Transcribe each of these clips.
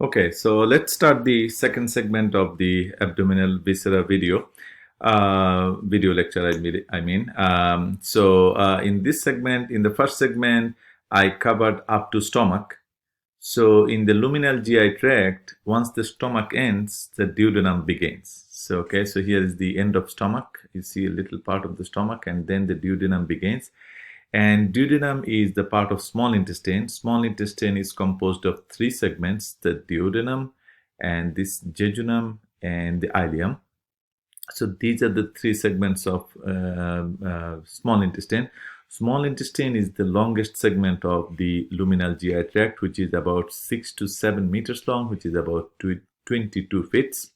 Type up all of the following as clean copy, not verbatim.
Okay, so let's start the second segment of the abdominal viscera video lecture. In this segment, in the first segment, I covered up to stomach. So in the luminal GI tract, once the stomach ends, the duodenum begins. So okay, so here is the end of stomach. You see a little part of the stomach, and then the duodenum begins. And duodenum is the part of small intestine. Small intestine is composed of three segments: the duodenum, and this jejunum, and the ileum. So these are the three segments of small intestine. Small intestine is the longest segment of the luminal GI tract, which is about 6 to 7 meters long, which is about 22 feet.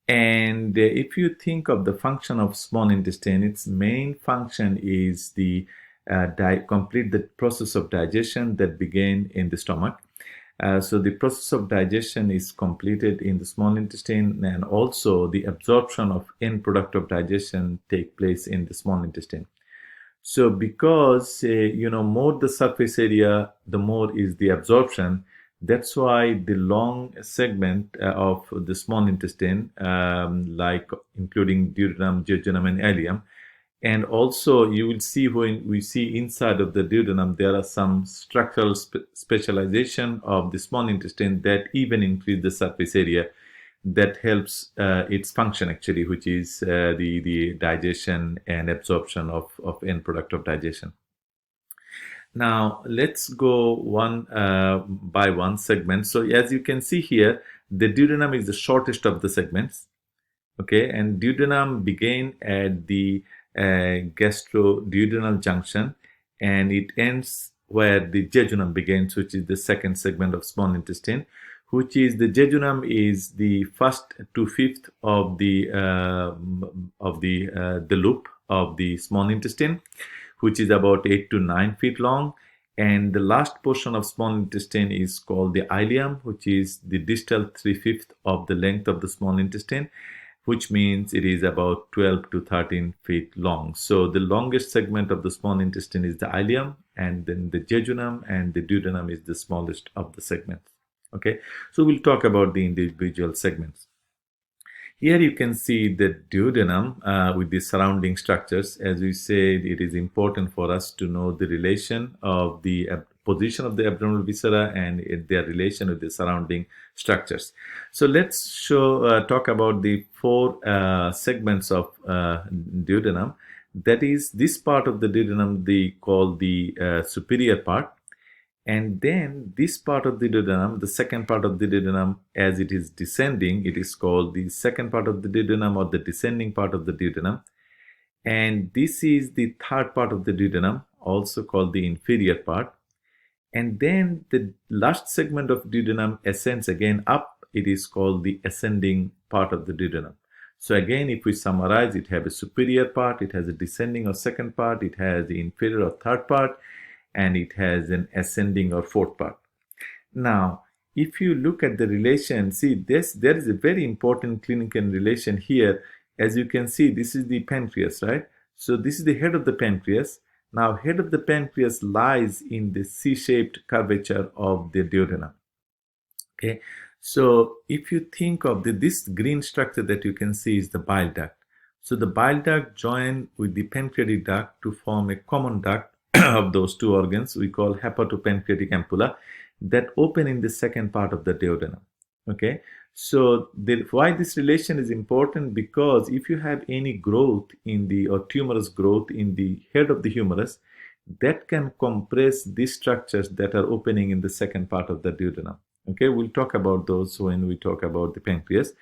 And if you think of the function of small intestine, its main function is the complete the process of digestion that began in the stomach. So the process of digestion is completed in the small intestine, and also the absorption of end product of digestion take place in the small intestine. So because more the surface area, the more is the absorption. That's why the long segment of the small intestine, like including duodenum, jejunum, and ileum. And also you will see when we see inside of the duodenum, there are some structural specialization of the small intestine that even increase the surface area that helps its function actually, which is the digestion and absorption of end product of digestion. Now let's go one by one segment. So as you can see here, the duodenum is the shortest of the segments. Okay, and duodenum began at the gastroduodenal junction, and it ends where the jejunum begins, which is the second segment of small intestine, which is the jejunum is the first to fifth of the loop of the small intestine, which is about 8 to 9 feet long. And the last portion of small intestine is called the ileum, which is the distal 3/5 of the length of the small intestine, which means it is about 12 to 13 feet long. So the longest segment of the small intestine is the ileum, and then the jejunum, and the duodenum is the smallest of the segments. Okay, so we'll talk about the individual segments. Here you can see the duodenum with the surrounding structures. As we said, it is important for us to know the relation of the position of the abdominal viscera and their relation with the surrounding structures. So let's talk about the four segments of duodenum. That is, this part of the duodenum they call the superior part. And then this part of the duodenum, the second part of the duodenum, as it is descending, it is called the second part of the duodenum, or the descending part of the duodenum. And this is the third part of the duodenum, also called the inferior part. And then the last segment of duodenum ascends again up. It is called the ascending part of the duodenum. So again, if we summarize, it has a superior part, it has a descending or second part, it has the inferior or third part, and it has an ascending or fourth part. Now, if you look at the relation, see this, there is a very important clinical relation here. As you can see, this is the pancreas, right? So this is the head of the pancreas. Now, head of the pancreas lies in the C-shaped curvature of the duodenum. Okay, so if you think of this green structure that you can see is the bile duct. So the bile duct join with the pancreatic duct to form a common duct of those two organs we call hepatopancreatic ampulla that open in the second part of the duodenum. Okay, so why this relation is important, because if you have any growth in the or tumorous growth in the head of the humerus, that can compress these structures that are opening in the second part of the duodenum. Okay, we'll talk about those when we talk about the pancreas.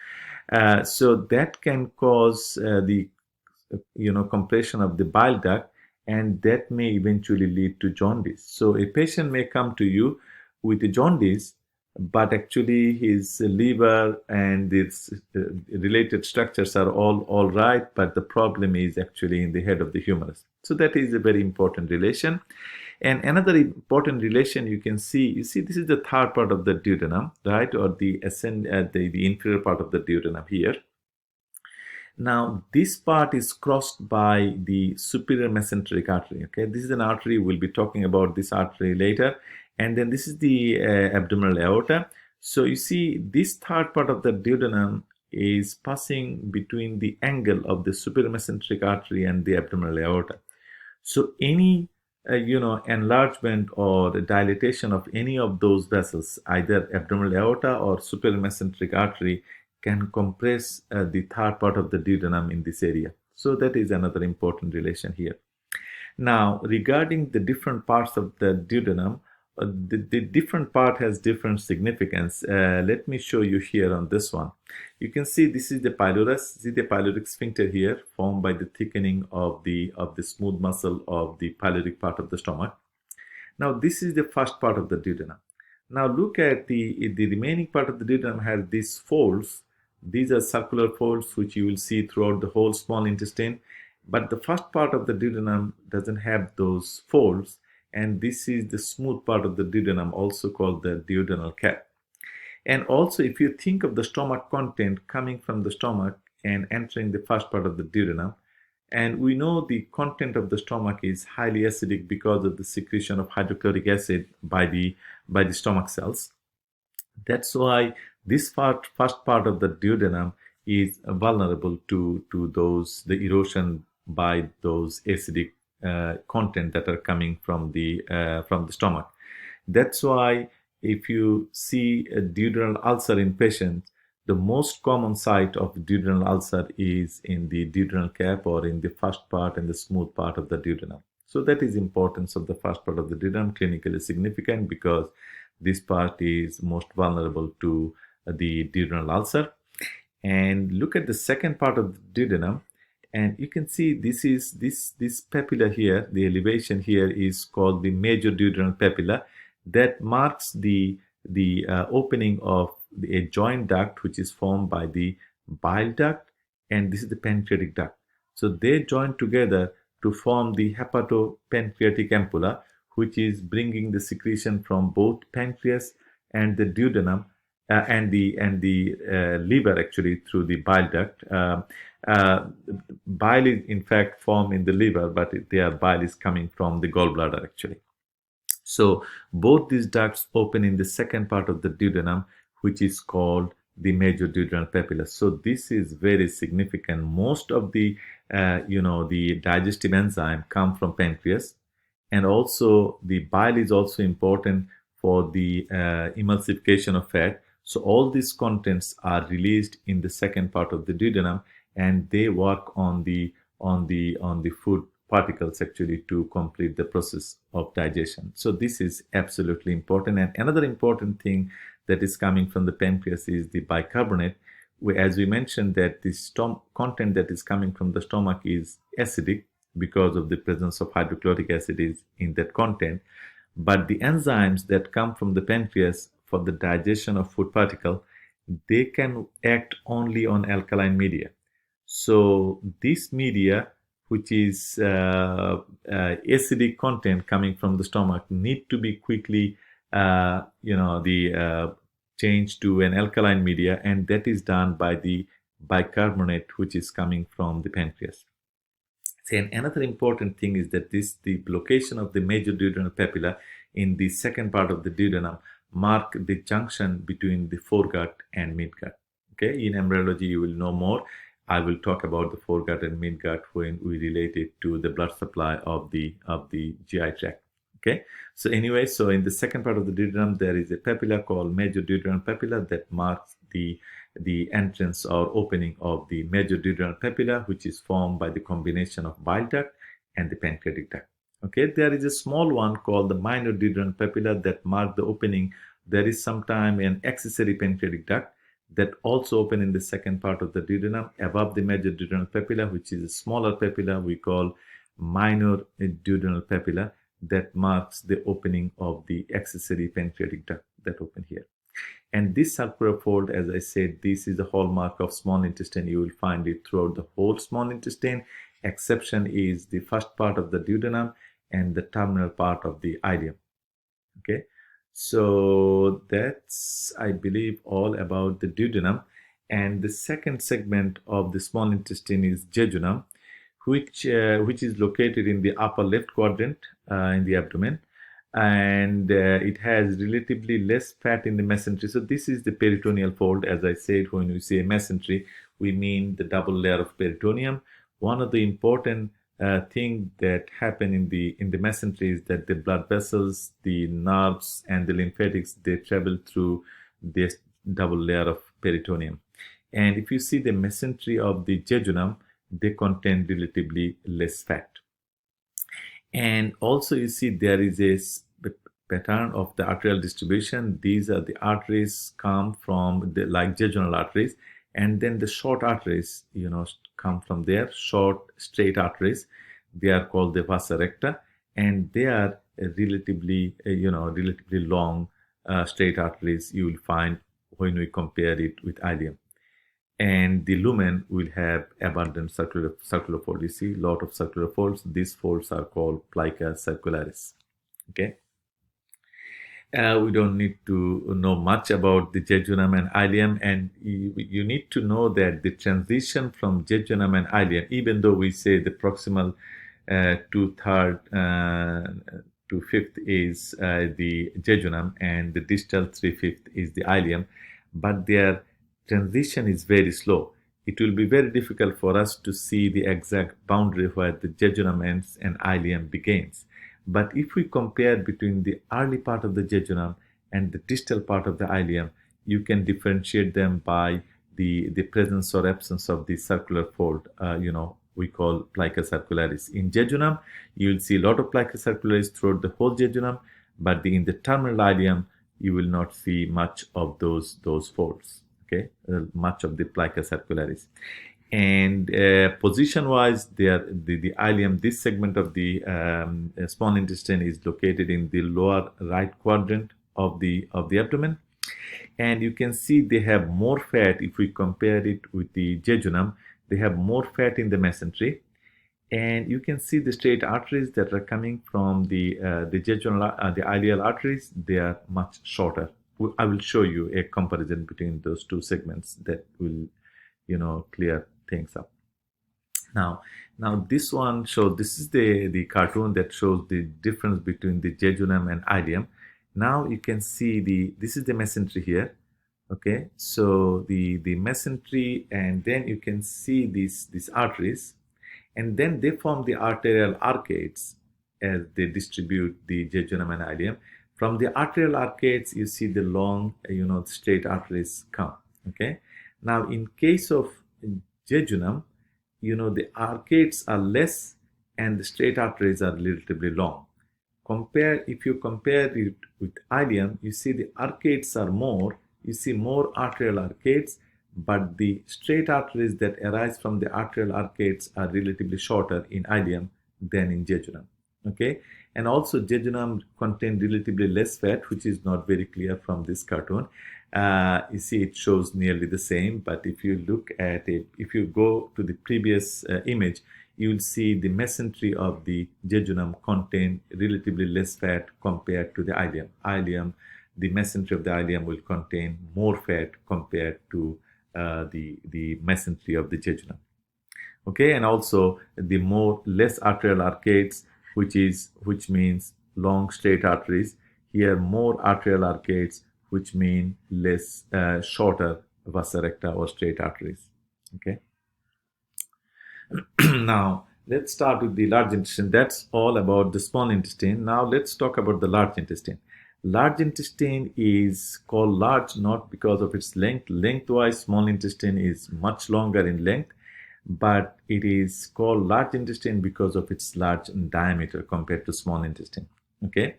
So that can cause the compression of the bile duct, and that may eventually lead to jaundice. So a patient may come to you with a jaundice, but actually his liver and its related structures are all right, but the problem is actually in the head of the humerus. So that is a very important relation. And another important relation you see this is the third part of the duodenum, right, or the inferior part of the duodenum here. Now, this part is crossed by the superior mesenteric artery. Okay, this is an artery. We'll be talking about this artery later. And then this is the abdominal aorta. So you see, this third part of the duodenum is passing between the angle of the superior mesenteric artery and the abdominal aorta. So any enlargement or dilatation of any of those vessels, either abdominal aorta or superior mesenteric artery, can compress the third part of the duodenum in this area. So that is another important relation here. Now, regarding the different parts of the duodenum, the different part has different significance. Let me show you here on this one. You can see this is the pylorus. See the pyloric sphincter here, formed by the thickening of the smooth muscle of the pyloric part of the stomach. Now, this is the first part of the duodenum. Now, look at the remaining part of the duodenum has these folds. These are circular folds which you will see throughout the whole small intestine. But the first part of the duodenum doesn't have those folds, and this is the smooth part of the duodenum, also called the duodenal cap. And also, if you think of the stomach content coming from the stomach and entering the first part of the duodenum, and we know the content of the stomach is highly acidic because of the secretion of hydrochloric acid by the stomach cells. That's why this first part of the duodenum is vulnerable to the erosion by those acidic content that are coming from the stomach. That's why if you see a duodenal ulcer in patients, the most common site of duodenal ulcer is in the duodenal cap or in the first part and the smooth part of the duodenum. So that is importance of the first part of the duodenum, clinically significant, because this part is most vulnerable to the duodenal ulcer. And look at the second part of the duodenum, and you can see this is this papilla here. The elevation here is called the major duodenal papilla, that marks the opening of a joint duct which is formed by the bile duct, and this is the pancreatic duct. So they join together to form the hepatopancreatic ampulla, which is bringing the secretion from both pancreas and the duodenum and the liver, actually, through the bile duct. Bile is in fact formed in the liver, but their bile is coming from the gallbladder, actually. So both these ducts open in the second part of the duodenum, which is called the major duodenal papilla. So this is very significant. Most of the the digestive enzyme come from pancreas, and also the bile is also important for the emulsification of fat. So all these contents are released in the second part of the duodenum, and they work on the food particles, actually, to complete the process of digestion. So this is absolutely important. And another important thing that is coming from the pancreas is the bicarbonate. As we mentioned, that the content that is coming from the stomach is acidic because of the presence of hydrochloric acid is in that content. But the enzymes that come from the pancreas for the digestion of food particle, they can act only on alkaline media. So this media, which is acidic content coming from the stomach, need to be quickly changed to an alkaline media, and that is done by the bicarbonate which is coming from the pancreas. And another important thing is that the location of the major duodenal papilla in the second part of the duodenum mark the junction between the foregut and midgut. Okay, in embryology you will know more. I will talk about the foregut and midgut when we relate it to the blood supply of the GI tract. Okay, so anyway, so in the second part of the duodenum there is a papilla called major duodenal papilla that marks the entrance or opening of the major duodenal papilla, which is formed by the combination of bile duct and the pancreatic duct. Okay, there is a small one called the minor duodenal papilla that mark the opening. There is sometimes an accessory pancreatic duct that also open in the second part of the duodenum above the major duodenal papilla, which is a smaller papilla we call minor duodenal papilla, that marks the opening of the accessory pancreatic duct that open here. And this circular fold, as I said, this is a hallmark of small intestine. You will find it throughout the whole small intestine. Exception is the first part of the duodenum and the terminal part of the ileum. Okay, so that's, I believe, all about the duodenum. And the second segment of the small intestine is jejunum, which is located in the upper left quadrant in the abdomen. and it has relatively less fat in the mesentery. So this is the peritoneal fold. As I said, when we say mesentery, we mean the double layer of peritoneum. One of the important thing that happen in the mesentery is that the blood vessels, the nerves, and the lymphatics, they travel through this double layer of peritoneum. And if you see the mesentery of the jejunum, they contain relatively less fat. And also you see there is a pattern of the arterial distribution. These are the arteries come from the like jejunal arteries, and then the short arteries, come from there, short straight arteries. They are called the vasa recta, and they are relatively long straight arteries you will find when we compare it with ileum. And the lumen will have abundant circular fold. You see a lot of circular folds. These folds are called plica circularis. Okay. We don't need to know much about the jejunum and ileum, and you need to know that the transition from jejunum and ileum, even though we say the proximal 2/3 to 5th is the jejunum and the distal 3/5 is the ileum, but their transition is very slow. It will be very difficult for us to see the exact boundary where the jejunum ends and ileum begins. But if we compare between the early part of the jejunum and the distal part of the ileum, you can differentiate them by the presence or absence of the circular fold, we call plica circularis. In jejunum, you will see a lot of plica circularis throughout the whole jejunum, but in the terminal ileum, you will not see much of those folds. Okay, much of the plica circularis. And position-wise, the ileum, this segment of the small intestine is located in the lower right quadrant of the abdomen, and you can see they have more fat. If we compare it with the jejunum, they have more fat in the mesentery, and you can see the straight arteries that are coming from the jejunal, the ileal arteries. They are much shorter. I will show you a comparison between those two segments that will, clear things up. Now this one shows, this is the cartoon that shows the difference between the jejunum and ileum. Now you can see this is the mesentery here. Okay, so the mesentery, and then you can see these arteries, and then they form the arterial arcades as they distribute the jejunum and ileum. From the arterial arcades, you see the long, straight arteries come. Okay. Now, in case of jejunum, the arcades are less and the straight arteries are relatively long. If you compare it with ileum, you see the arcades are more. You see more arterial arcades, but the straight arteries that arise from the arterial arcades are relatively shorter in ileum than in jejunum. Okay. And also jejunum contain relatively less fat, which is not very clear from this cartoon. You see it shows nearly the same, but if you look at it, if you go to the previous image, you will see the mesentery of the jejunum contain relatively less fat compared to the ileum. The mesentery of the ileum will contain more fat compared to the mesentery of the jejunum. Okay, and also the less arterial arcades, which means long straight arteries. Here more arterial arcades, which mean less shorter vasa recta or straight arteries. Okay. Now let's start with the large intestine. That's all about the small intestine. Now let's talk about the large intestine. Large intestine is called large not because of its length. Lengthwise, small intestine is much longer in length, but it is called large intestine because of its large diameter compared to small intestine. Okay,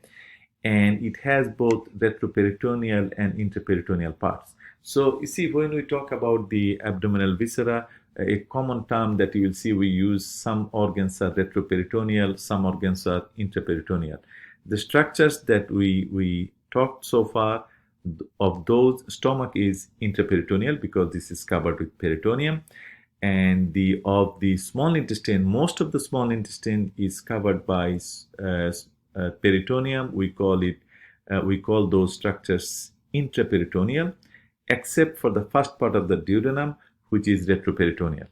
and it has both retroperitoneal and intraperitoneal parts. So you see, when we talk about the abdominal viscera, a common term that you will see we use, some organs are retroperitoneal, some organs are intraperitoneal. The structures that we talked so far, of those, stomach is intraperitoneal because this is covered with peritoneum. And of the small intestine, most of the small intestine is covered by peritoneum. We call those structures intraperitoneal, except for the first part of the duodenum, which is retroperitoneal.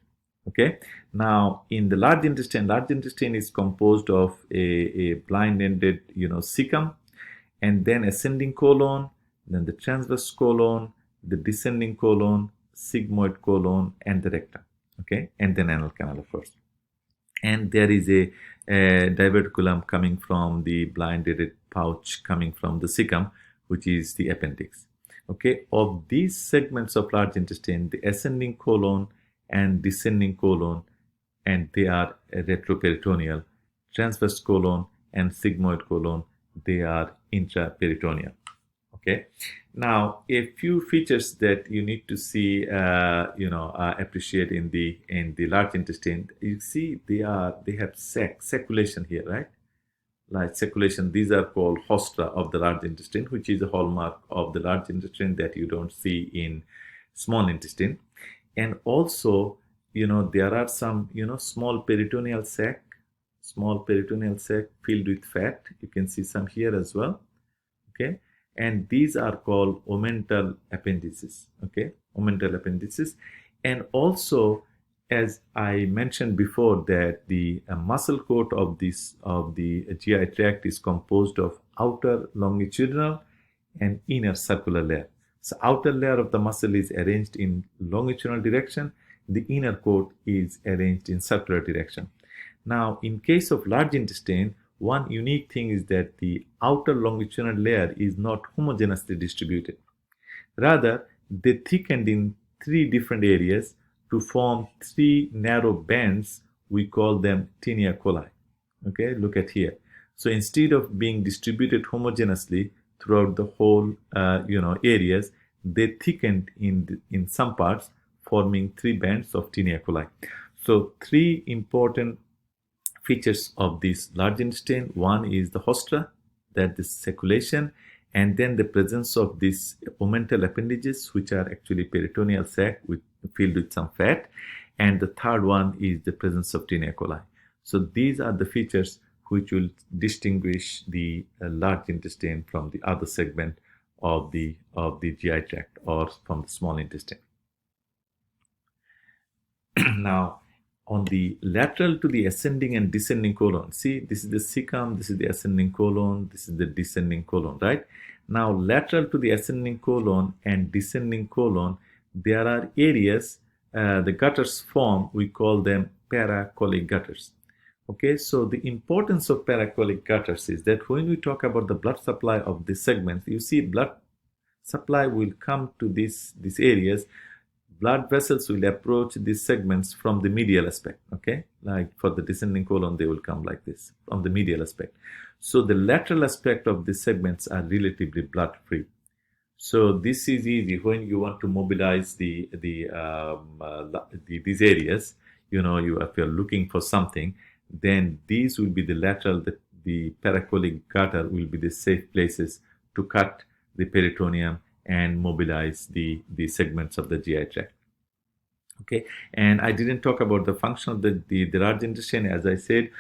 Okay. Now, in the large intestine is composed of a blind-ended, cecum, and then ascending colon, then the transverse colon, the descending colon, sigmoid colon, and the rectum. Okay, and then anal canal, of course. And there is a diverticulum coming from the blinded pouch coming from the cecum, which is the appendix. Okay, of these segments of large intestine, the ascending colon and descending colon, and they are retroperitoneal, transverse colon and sigmoid colon, they are intraperitoneal. Okay, now a few features that you need to see, appreciate in the large intestine. You see, they have circulation here, right? Like circulation, these are called hostra of the large intestine, which is a hallmark of the large intestine that you don't see in small intestine. And also, there are some, small peritoneal sac filled with fat. You can see some here as well. Okay, and these are called omental appendices. Okay, omental appendices. And also, as I mentioned before, that the muscle coat of the GI tract is composed of outer longitudinal and inner circular layer. So outer layer of the muscle is arranged in longitudinal direction. The inner coat is arranged in circular direction. Now, in case of large intestine, one unique thing is that the outer longitudinal layer is not homogeneously distributed. Rather, they thickened in 3 different areas to form 3 narrow bands. We call them tinea coli. Okay, look at here. So instead of being distributed homogeneously throughout the whole areas, they thickened in some parts, forming 3 bands of tinea coli. So 3 important features of this large intestine. One is the hostra, that is circulation, and then the presence of these omental appendages, which are actually peritoneal sac filled with some fat, and the third one is the presence of tinea coli. So these are the features which will distinguish the large intestine from the other segment of the GI tract, or from the small intestine. Now, on the lateral to the ascending and descending colon, see, this is the cecum, this is the ascending colon, this is the descending colon, right? Now, lateral to the ascending colon and descending colon, there are areas, the gutters form, we call them paracolic gutters. Okay, so the importance of paracolic gutters is that when we talk about the blood supply of these segments, you see blood supply will come to these areas. Blood vessels will approach these segments from the medial aspect. Okay, like for the descending colon, they will come like this from the medial aspect. So the lateral aspect of these segments are relatively blood free. So this is easy when you want to mobilize these areas. If you're looking for something, then these will be the lateral. The paracolic gutter will be the safe places to cut the peritoneum and mobilize the segments of the GI tract. Okay, and I didn't talk about the function of the large intestine. As I said,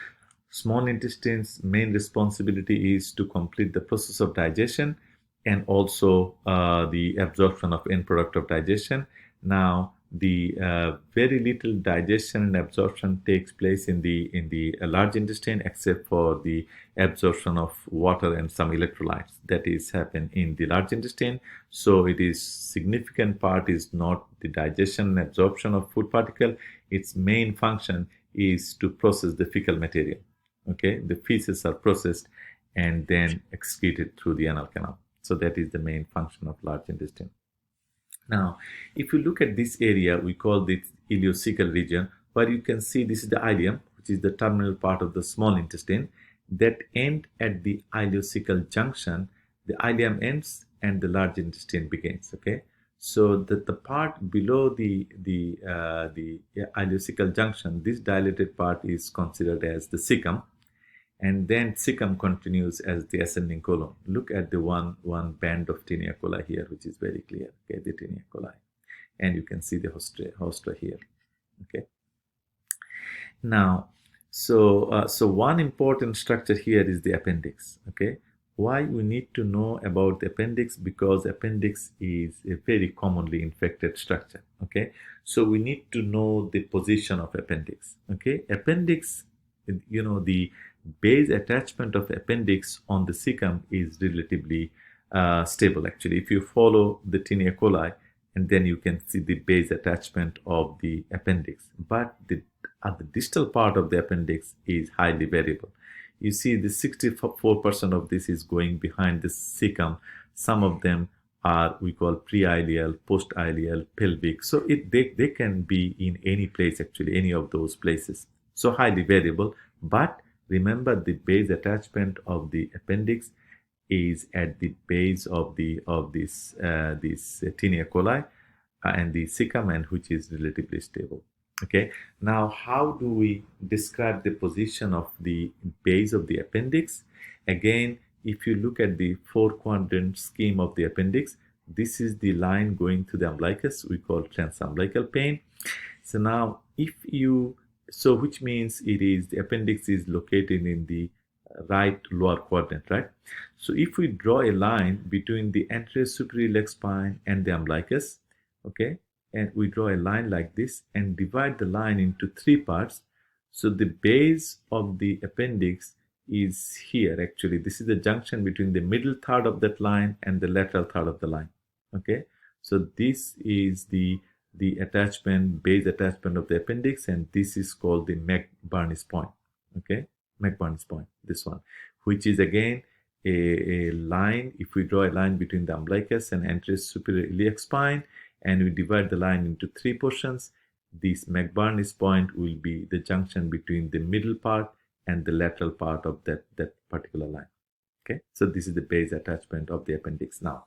small intestine's main responsibility is to complete the process of digestion and also the absorption of end product of digestion. Now, the very little digestion and absorption takes place in the large intestine, except for the absorption of water and some electrolytes that is happen in the large intestine. So it is significant part is not the digestion and absorption of food particle. Its main function is to process the fecal material. Okay, the feces are processed and then excreted through the anal canal. So that is the main function of large intestine. Now, if you look at this area, we call this ileocecal region, where you can see this is the ileum, which is the terminal part of the small intestine, that end at the ileocecal junction. The ileum ends and the large intestine begins. Okay, so the part below the ileocecal junction, this dilated part is considered as the cecum, and then cecum continues as the ascending colon. Look at the one band of tinea coli here, which is very clear. Okay, the tinea coli, and you can see the hostra here. Okay. Now, so one important structure here is the appendix. Okay, why we need to know about the appendix? Because appendix is a very commonly infected structure. Okay, so we need to know the position of appendix. Okay, appendix, base attachment of appendix on the cecum is relatively stable. Actually, if you follow the tinea coli, and then you can see the base attachment of the appendix, but the distal part of the appendix is highly variable. You see the 64% of this is going behind the cecum. Some of them are we call pre-ileal, post-ileal, pelvic. So they can be in any place, actually, any of those places. So highly variable. But remember, the base attachment of the appendix is at the base of this tinea coli and the cecum, and which is relatively stable. Okay, now how do we describe the position of the base of the appendix? Again, if you look at the four quadrant scheme of the appendix, this is the line going to the umbilicus, we call transumbilical plane. So now which means the appendix is located in the right lower quadrant, right? So if we draw a line between the anterior superior iliac spine and the umbilicus, okay, and we draw a line like this and divide the line into three parts. So the base of the appendix is here. Actually, this is the junction between the middle third of that line and the lateral third of the line. Okay, so this is the base attachment of the appendix, and this is called the McBurney's point. Okay, McBurney's point, this one, which is again a line. If we draw a line between the umbilicus and anterior superior iliac spine, and we divide the line into three portions, this McBurney's point will be the junction between the middle part and the lateral part of that particular line. Okay, so this is the base attachment of the appendix. Now,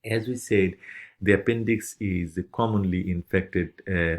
as we said, the appendix is a commonly infected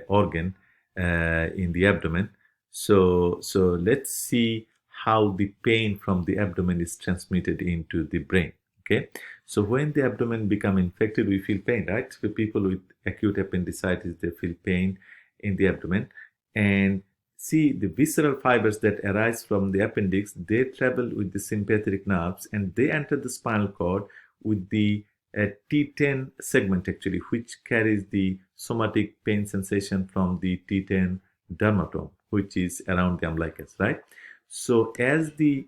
organ in the abdomen. So let's see how the pain from the abdomen is transmitted into the brain. Okay, so when the abdomen become infected, we feel pain, right? So people with acute appendicitis, they feel pain in the abdomen. And see, the visceral fibers that arise from the appendix, they travel with the sympathetic nerves, and they enter the spinal cord with the T10 segment, actually, which carries the somatic pain sensation from the T10 dermatome, which is around the umbilicus, right? So as the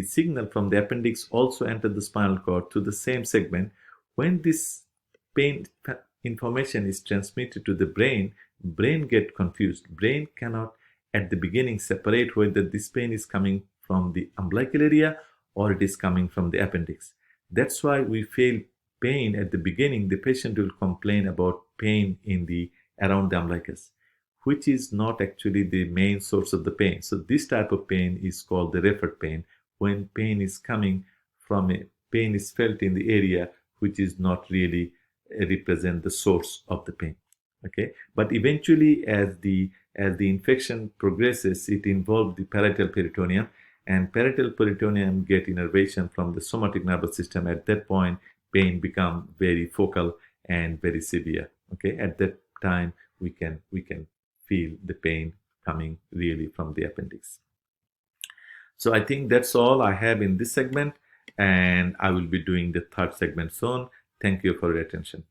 signal from the appendix also enters the spinal cord to the same segment, when this pain information is transmitted to the brain get confused. Brain cannot at the beginning separate whether this pain is coming from the umbilical area or it is coming from the appendix. That's why we feel pain at the beginning. The patient will complain about pain around the umbilicus, which is not actually the main source of the pain. So this type of pain is called the referred pain, when pain is coming from pain is felt in the area which is not really represent the source of the pain. Okay, but eventually as the infection progresses, it involves the parietal peritoneum, and parietal peritoneum get innervation from the somatic nervous system. At that point, pain become very focal and very severe. Okay, at that time we can feel the pain coming really from the appendix. So I think that's all I have in this segment, and I will be doing the third segment soon. Thank you for your attention.